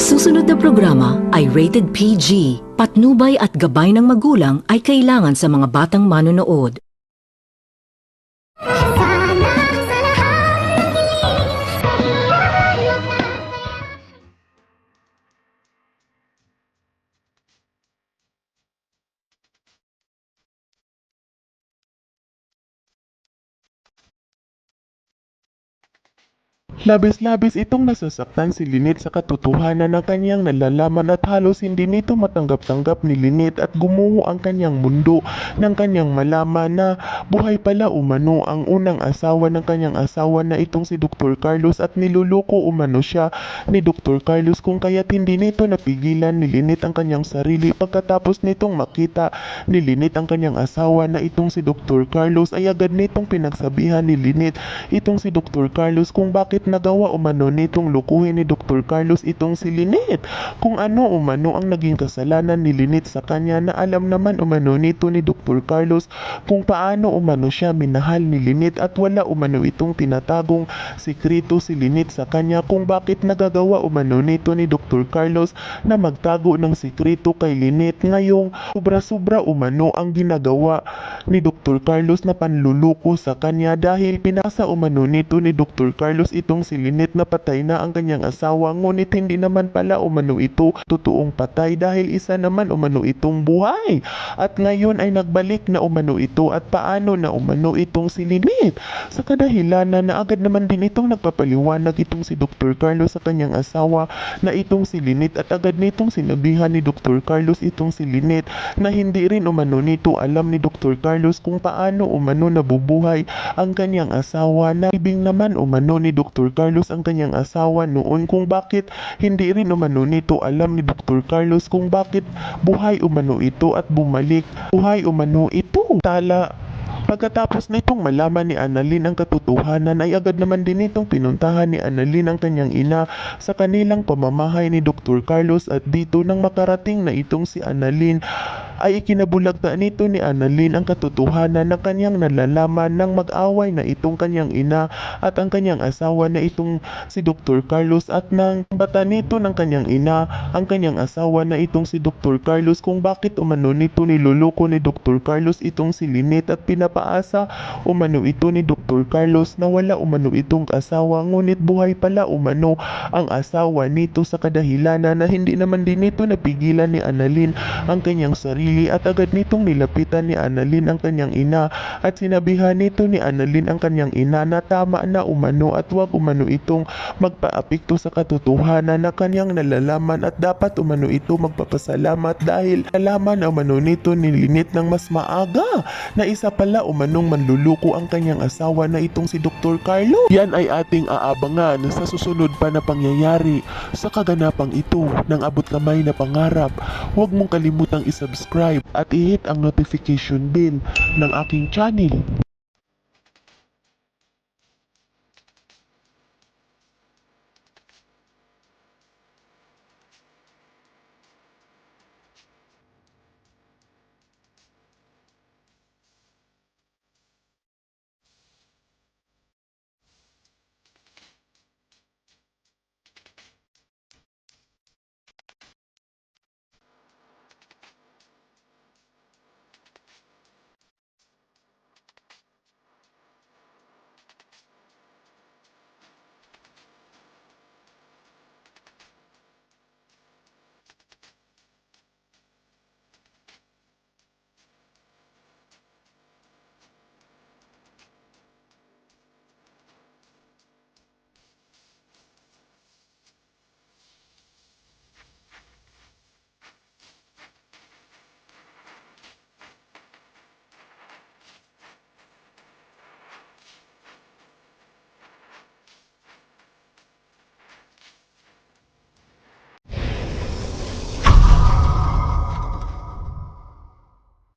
susunod na programa ay rated PG. Patnubay at gabay ng magulang ay kailangan sa mga batang manonood. Labis-labis itong nasasaktan si Lynette sa katotohanan ng kanyang nalalaman at halos hindi nito matanggap-tanggap ni Lynette at gumuho ang kanyang mundo ng kanyang malaman na buhay pala umano ang unang asawa ng kanyang asawa na itong si Dr. Carlos at niluloko umano siya ni Dr. Carlos kung kaya't hindi nito napigilan ni Lynette ang kanyang sarili pagkatapos nitong makita ni Lynette ang kanyang asawa na itong si Dr. Carlos ay agad nitong pinagsabihan ni Lynette itong si Dr. Carlos kung bakit nagawa umano nitong lukuhin ni Dr. Carlos itong si Lynette. Kung ano umano ang naging kasalanan ni Lynette sa kanya na alam naman umano nito ni Dr. Carlos kung paano umano siya minahal ni Lynette at wala umano itong tinatagong sikreto si Lynette sa kanya kung bakit nagagawa umano nito ni Dr. Carlos na magtago ng sikreto kay Lynette. Ngayong sobra-sobra umano ang ginagawa ni Dr. Carlos na panluluko sa kanya dahil pinasa umano nito ni Dr. Carlos itong si Lynette na patay na ang kanyang asawa, ngunit hindi naman pala umano ito totoong patay dahil isa naman umano itong buhay. At ngayon ay nagbalik na umano ito at paano na umano itong si Lynette. Sa kadahilanan na agad naman din itong nagpapaliwanag itong si Dr. Carlos sa kanyang asawa na itong si Lynette at agad nitong sinabihan ni Dr. Carlos itong si Lynette na hindi rin umano nito alam ni Dr. Carlos kung paano umano nabubuhay ang kanyang asawa na ibing naman umano ni Dr. Carlos ang kanyang asawa noon kung bakit hindi rin umano nito alam ni Dr. Carlos kung bakit buhay umano ito at bumalik buhay umano ito. Tala. Pagkatapos nitong malaman ni Annalyn ang katotohanan ay agad naman din itong pinuntahan ni Annalyn ang kanyang ina sa kanilang pamamahay ni Dr. Carlos at dito nang makarating na itong si Annalyn ay ikinabulagta nito ni Annalyn ang katotohanan ng kanyang nalalaman nang mag-away na itong kanyang ina at ang kanyang asawa na itong si Dr. Carlos at nang bata nito ng kanyang ina ang kanyang asawa na itong si Dr. Carlos kung bakit umano nito niluloko ni Dr. Carlos itong si Lynette at pinapaasa umano ito ni Dr. Carlos na wala umano itong asawa ngunit buhay pala umano ang asawa nito sa kadahilanan na hindi naman din nito napigilan ni Annalyn ang kanyang sarili at agad nitong nilapitan ni Annalyn ang kanyang ina at sinabihan nito ni Annalyn ang kanyang ina na tama na umano at wag umano itong magpaapekto sa katotohanan na kanyang nalalaman at dapat umano ito magpapasalamat dahil nalaman umano nito ni Lynette ng mas maaga na isa pala umanong manluluko ang kanyang asawa na itong si Dr. Carlos. Yan ay ating aabangan sa susunod pa na pangyayari sa kaganapang ito ng abot kamay na pangarap. Huwag mong kalimutang isubscribe at i-hit ang notification bell ng aking channel.